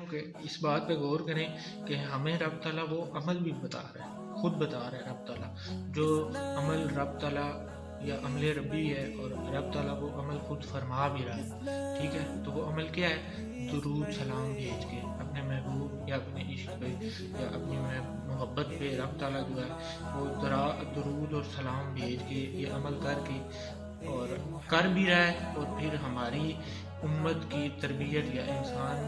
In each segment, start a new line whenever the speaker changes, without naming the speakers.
کہ اس بات پہ غور کریں کہ ہمیں رب تعالیٰ وہ عمل بھی بتا رہا ہے، خود بتا رہا ہے رب تعالیٰ، جو عمل رب تعالیٰ یا عمل ربی ہے، اور رب تعالیٰ وہ عمل خود فرما بھی رہا ہے، ٹھیک ہے؟ تو وہ عمل کیا ہے؟ درود سلام بھیج کے اپنے محبوب یا اپنے عشق پہ یا اپنی محبت پہ رب تعالیٰ جو ہے وہ درود اور سلام بھیج کے یہ عمل کر کے اور کر بھی رہا ہے، اور پھر ہماری امت کی تربیت یا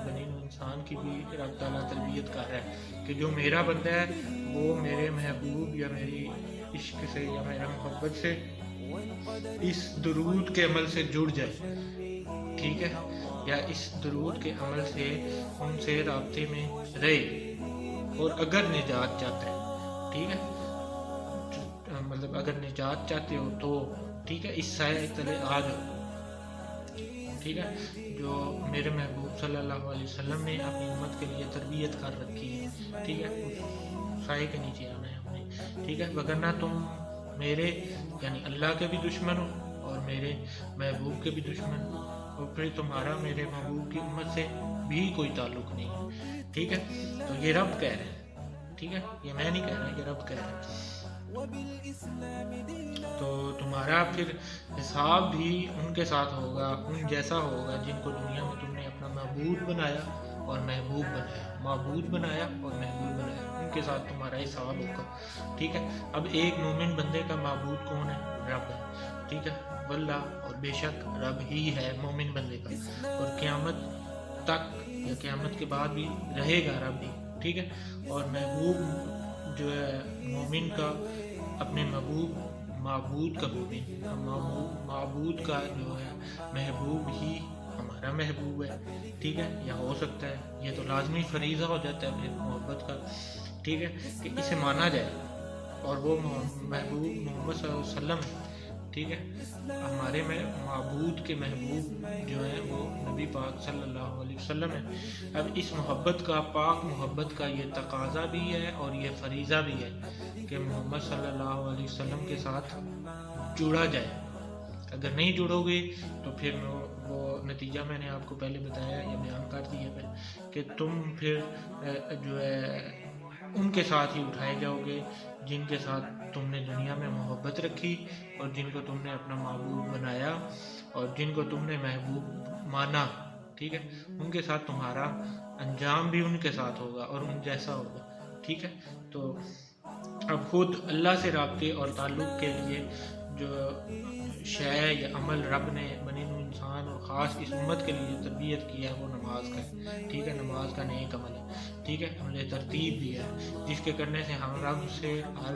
بنی انسان کی بھی رب تعالیٰ تربیت کر رہا ہے کہ جو میرا بندہ ہے وہ میرے محبوب یا میری عشق سے یا میرا محبت سے اس درود کے عمل سے جڑ جائے، ٹھیک ہے؟ یا اس درود کے عمل سے ان سے رابطے میں رہے، اور اگر نجات چاہتا ہے، ٹھیک ہے، مطلب اگر نجات چاہتے ہو تو ٹھیک ہے، اس سائے تلے آ جاؤ، ٹھیک ہے؟ جو میرے محبوب صلی اللہ علیہ وسلم نے اپنی امت کے لیے تربیت کر رکھی ہے، ٹھیک ہے، اس سائے کے نیچے آنا ہے ہمیں، ٹھیک ہے؟ وگرنہ تم میرے یعنی اللہ کے بھی دشمن ہو اور میرے محبوب کے بھی دشمن ہو، اور پھر تمہارا میرے محبوب کی امت سے بھی کوئی تعلق نہیں ہے، ٹھیک ہے؟ تو یہ رب کہہ رہے ہیں، ٹھیک ہے؟ یہ میں نہیں کہہ رہا، یہ رب کہہ رہے ہیں۔ تو تمہارا پھر حساب بھی ان کے ساتھ ہوگا، ان جیسا ہوگا جن کو دنیا میں تم نے اپنا معبود بنایا اور محبوب بنایا، معبود بنایا اور محبوب بنایا، ان کے ساتھ تمہارا حساب ہوگا، ٹھیک ہے؟ اب ایک مومن بندے کا معبود کون ہے؟ رب ہے، ٹھیک ہے؟ واللہ، اور بے شک رب ہی ہے مومن بندے کا، اور قیامت تک یا قیامت کے بعد بھی رہے گا رب ہی، ٹھیک ہے؟ اور محبوب جو ہے مومن کا اپنے معبود کا معبود کا جو ہے محبوب ہی ہمارا محبوب ہے، ٹھیک ہے؟ یا ہو سکتا ہے، یہ تو لازمی فریضہ ہو جاتا ہے پھر محبت کا، ٹھیک ہے، کہ اسے مانا جائے، اور وہ محبوب محمد صلی اللہ علیہ وسلم ہے، ٹھیک ہے؟ ہمارے معبود کے محبوب جو ہیں وہ نبی پاک صلی اللہ علیہ وسلم ہے۔ اب اس محبت کا، پاک محبت کا یہ تقاضا بھی ہے اور یہ فریضہ بھی ہے کہ محمد صلی اللہ علیہ وسلم کے ساتھ جڑا جائے۔ اگر نہیں جڑو گے تو پھر وہ نتیجہ میں نے آپ کو پہلے بتایا یا بیان کر دیا ہے کہ تم پھر جو ہے ان کے ساتھ ہی اٹھائے جاؤ گے جن کے ساتھ تم نے دنیا میں محبت رکھی اور جن کو تم نے اپنا معبود بنایا اور جن کو تم نے محبوب مانا، ٹھیک ہے؟ ان کے ساتھ تمہارا انجام بھی ان کے ساتھ ہوگا اور ان جیسا ہوگا، ٹھیک ہے؟ تو اب خود اللہ سے رابطے اور تعلق کے لیے جو شے یا عمل رب نے بنی انسان اور خاص اس امت کے لیے تربیت کی ہے وہ نماز کا ہے، ٹھیک ہے؟ نماز کا نیک عمل ہے، ٹھیک ہے؟ عمل ترتیب بھی ہے جس کے کرنے سے ہم رب سے ہر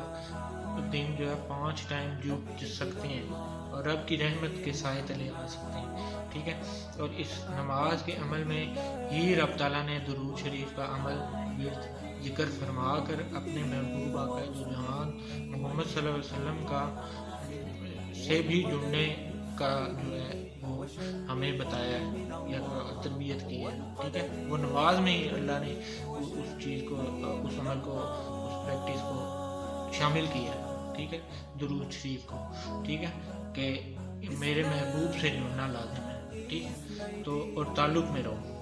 دن جو ہے 5 ٹائم جڑ سکتے ہیں اور رب کی رحمت کے سائے تلے آ سکتے ہیں، ٹھیک ہے؟ اور اس نماز کے عمل میں ہی رب تعالیٰ نے درود شریف کا عمل ذکر فرما کر اپنے محبوب آقا دو جہان محمد صلی اللہ علیہ وسلم کا سے بھی جڑنے کا جو ہے وہ ہمیں بتایا ہے یا تربیت کی ہے، ٹھیک ہے؟ وہ نماز میں ہی اللہ نے اس چیز کو، اس عمل کو، اس پریکٹس کو شامل کیا ہے، ٹھیک ہے؟ درود شریف کو، ٹھیک ہے؟ کہ میرے محبوب سے جڑنا لازم ہے، ٹھیک ہے؟ تو اور تعلق میں رہو،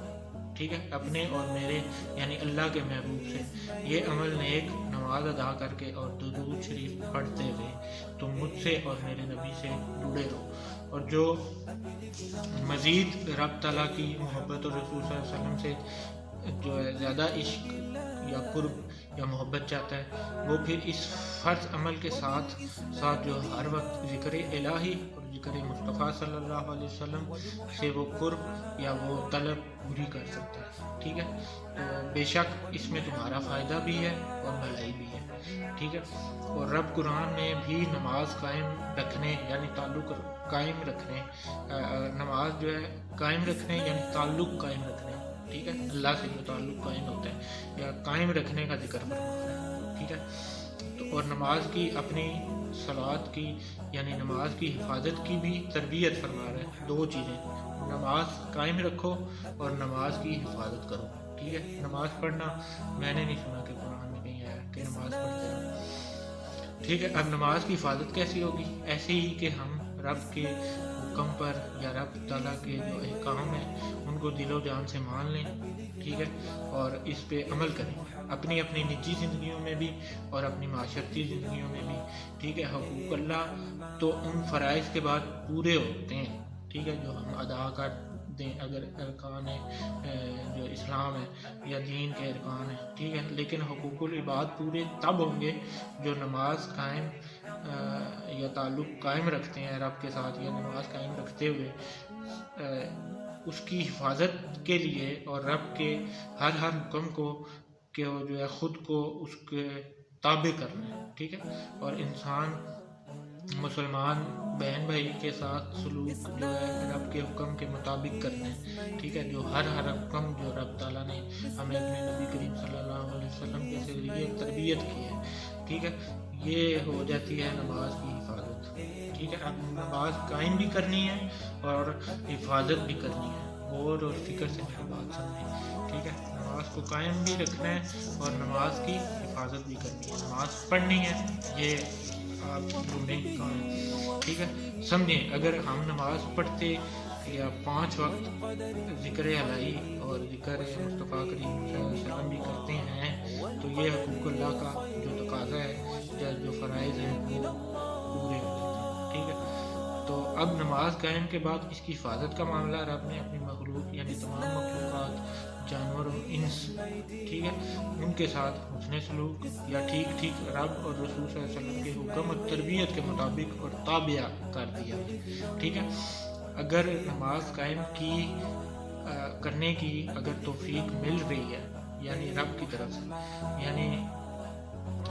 ٹھیک ہے؟ اپنے اور میرے یعنی اللہ کے محبوب سے یہ عمل نیک نماز ادا کر کے اور درود شریف پڑھتے ہوئے تم مجھ سے اور میرے نبی سے جڑے رہو، اور جو مزید رب تعالیٰ کی محبت اور رسول صلی اللہ علیہ وسلم سے جو ہے زیادہ عشق یا قرب یا محبت چاہتا ہے وہ پھر اس فرض عمل کے ساتھ جو ہر وقت ذکر الہی اور ذکر مصطفیٰ صلی اللہ علیہ وسلم سے وہ قرب یا وہ طلب پوری کر سکتا ہے، ٹھیک ہے؟ تو بے شک اس میں تمہارا فائدہ بھی ہے اور بھلائی بھی ہے، ٹھیک ہے؟ اور رب قرآن میں بھی نماز قائم رکھنے یعنی تعلق قائم رکھنے، نماز جو ہے قائم رکھنے یعنی تعلق قائم رکھنے، ٹھیک ہے؟ اللہ سے جو تعلق قائم ہوتا ہے یا قائم رکھنے کا ذکر فرما رہا ہے، ٹھیک ہے؟ تو اور نماز کی اپنی صلوات کی یعنی نماز کی حفاظت کی بھی تربیت فرما رہا ہے، 2 چیزیں، نماز قائم رکھو اور نماز کی حفاظت کرو، ٹھیک ہے؟ نماز پڑھنا میں نے نہیں سنا کہ قرآن میں کہیں آیا کہ نماز پڑھتے ہیں، ٹھیک ہے؟ اب نماز کی حفاظت کیسی ہوگی؟ ایسے ہی کہ ہم رب کے حکم پر یا رب تعالیٰ کے جو احکام ہیں ان کو دل و جان سے مان لیں، ٹھیک ہے، اور اس پہ عمل کریں، اپنی اپنی نجی زندگیوں میں بھی اور اپنی معاشرتی زندگیوں میں بھی، ٹھیک ہے۔ حقوق اللہ تو ان فرائض کے بعد پورے ہوتے ہیں، ٹھیک ہے، جو ہم ادا کر دیں اگر ارکان جو اسلام ہے یا دین کے ارکان ہیں، ٹھیک ہے، لیکن حقوق العباد پورے تب ہوں گے جو نماز قائم یا تعلق قائم رکھتے ہیں رب کے ساتھ، یا نماز قائم رکھتے ہوئے اس کی حفاظت کے لیے اور رب کے ہر حکم کو کہ وہ جو ہے خود کو اس کے تابع کرنا ہے، ٹھیک ہے، اور انسان مسلمان بہن بھائی کے ساتھ سلوک جو ہے رب کے حکم کے مطابق کرنا ہے، ٹھیک ہے، جو ہر حکم جو رب تعالیٰ نے ہمیں اپنے نبی کریم صلی اللہ علیہ وسلم کے ذریعے تربیت کی ہے، ٹھیک ہے، یہ ہو جاتی ہے نماز کی حفاظت، ٹھیک ہے۔ اب نماز قائم بھی کرنی ہے اور حفاظت بھی کرنی ہے، غور اور فکر سے میری بات سمجھیں، ٹھیک ہے، نماز کو قائم بھی رکھنا ہے اور نماز کی حفاظت بھی کرنی ہے، نماز پڑھنی ہے، یہ آپ ڈھونڈیں کہاں ہے، ٹھیک ہے۔ سمجھیں اگر ہم نماز پڑھتے یا 5 وقت ذکر الہی اور ذکر مصطفیٰ کریم صلی اللہ علیہ وسلم بھی کرتے ہیں تو یہ حقوق اللہ کا جو تقاضا ہے یا جو فرائض ہیں وہ پورے ہو جاتے ہیں، ٹھیک ہے۔ تو اب نماز قائم کے بعد اس کی حفاظت کا معاملہ رب نے اپنی مخلوق یعنی تمام مخلوقات جانور و انس، ٹھیک ہے، ان کے ساتھ حسن سلوک یا ٹھیک رب اور رسول صلی اللہ علیہ وسلم کے حکم اور تربیت کے مطابق اور تابع کر دیا، ٹھیک ہے۔ اگر نماز قائم کرنے کی اگر توفیق مل رہی ہے یعنی رب کی طرف سے، یعنی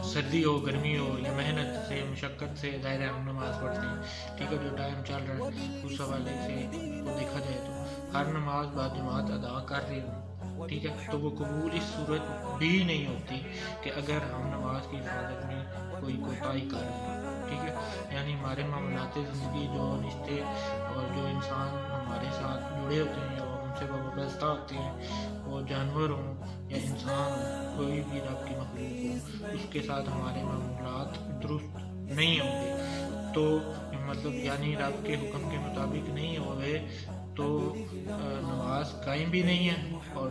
سردی ہو گرمی ہو یا محنت سے مشقت سے، ظاہر ہے ہم نماز پڑھتے ہیں، ٹھیک ہے، جو ٹائم چل رہا ہے اس حوالے سے کو دیکھا جائے تو ہر نماز بعد جماعت ادا کر رہے ہوں، ٹھیک ہے، تو وہ قبول اس صورت بھی نہیں ہوتی کہ اگر ہم نماز کی حفاظت میں کوئی کوتاہی کر رہے ہیں، ٹھیک ہے، یعنی ہمارے معاملات زندگی جو رشتے اور جو انسان ہمارے ساتھ جڑے ہوتے ہیں یا ہم سے وابستہ ہوتے ہیں، وہ جانور ہوں یا انسان ہوں، کوئی بھی رب کی مخلوق ہو، اس کے ساتھ ہمارے معاملات درست نہیں ہوں گے تو مطلب یعنی رب کے حکم کے مطابق نہیں ہوئے تو نماز قائم بھی نہیں ہے اور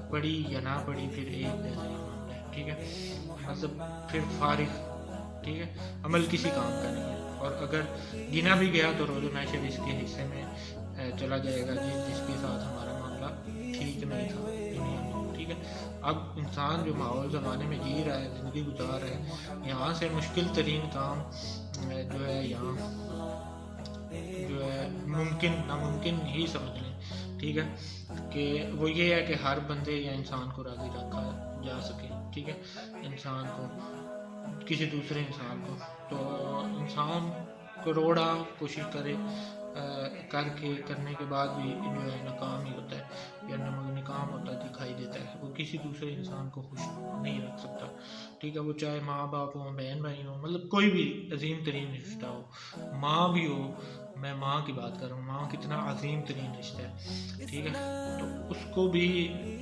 پڑھی یا نہ پڑھی پھر ایک جیسا ہی معاملہ ہے، ٹھیک ہے، مطلب پھر فارغ، ٹھیک ہے، عمل کسی کام کا نہیں ہے، اور اگر گنا بھی گیا تو روز محشر اس کے حصے میں چلا جائے گا جس کے ساتھ ہمارا معاملہ ٹھیک نہیں تھا دنیا میں، ٹھیک ہے۔ اب انسان جو ماحول زمانے میں جی رہا ہے، زندگی گزار رہا ہے، یہاں سے مشکل ترین کام جو ہے یہاں جو ہے ناممکن ہی سمجھ لیں، ٹھیک ہے، کہ وہ یہ ہے کہ ہر بندے یا انسان کو راضی رکھا جا سکے، ٹھیک ہے، انسان کو کسی دوسرے انسان کو، تو انسان کروڑا کوشش کرنے کے بعد بھی جو ہے ناکام ہی ہوتا ہے یا ناکام ہوتا دکھائی دیتا ہے، وہ کسی دوسرے انسان کو خوش نہیں رکھ سکتا، ٹھیک ہے، وہ چاہے ماں باپ ہوں، بہن بھائی ہوں، مطلب کوئی بھی عظیم ترین رشتہ ہو، ماں بھی ہو، میں ماں کی بات کر رہا ہوں، ماں کتنا عظیم ترین رشتہ ہے، ٹھیک ہے، تو اس کو بھی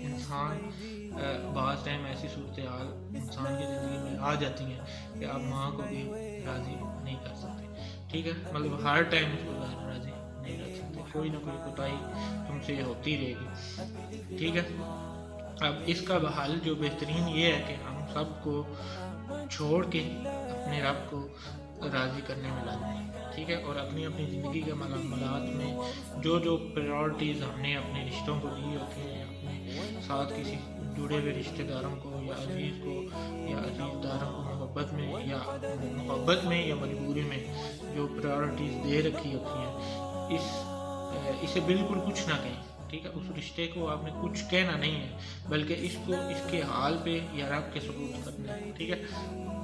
انسان بعض ٹائم ایسی صورتحال انسان کی زندگی میں آ جاتی ہیں کہ آپ ماں کو بھی راضی نہیں کر سکتے، ٹھیک ہے، مطلب ہر ٹائم اس کو راضی نہیں رکھ سکتے، کوئی نہ کوئی کوتاہی تم سے ہوتی رہے گی، ٹھیک ہے۔ اب اس کا حل جو بہترین یہ ہے کہ ہم سب کو چھوڑ کے اپنے رب کو راضی کرنے میں لگیں، ٹھیک ہے، اور اپنی زندگی کے معاملات میں جو پریورٹیز ہم نے اپنے رشتوں کو دی ہوتی ہیں، اپنے ساتھ کسی جڑے ہوئے رشتہ داروں کو یا عزیز داروں کو محبت میں یا مجبوری میں جو پریورٹیز دے رکھی ہوتی ہیں، اسے بالکل کچھ نہ کہیں، ٹھیک ہے، اس رشتے کو آپ نے کچھ کہنا نہیں ہے بلکہ اس کو اس کے حال پہ یا رب کے سپرد کرنا ہے، ٹھیک ہے،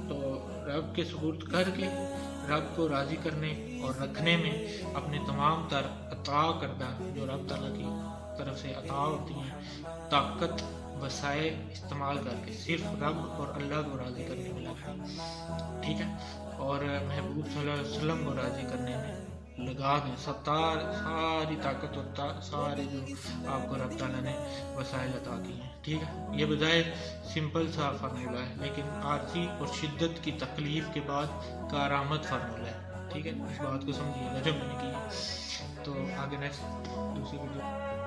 تو رب کے سپرد کر کے رب کو راضی کرنے اور رکھنے میں اپنے تمام تر عطا کردہ جو رب تعالیٰ کی طرف سے عطا ہوتی ہیں طاقت وسائل استعمال کر کے صرف رب اور اللہ کو راضی کرنے میں لگیں، ٹھیک ہے، اور محبوب صلی اللہ علیہ وسلم کو راضی کرنے میں لگا دیں، ساری طاقت اور سارے جو آپ کو رب تعالیٰ نے وسائل عطا کی ہیں، ٹھیک ہے۔ یہ بظاہر سمپل سا فارمولہ ہے لیکن عارضی اور شدت کی تکلیف کے بعد کارآمد فارمولہ ہے، ٹھیک ہے، اس بات کو سمجھیے گا جو میں نے کی ہے. تو آگے نیکسٹ دوسری ویڈیو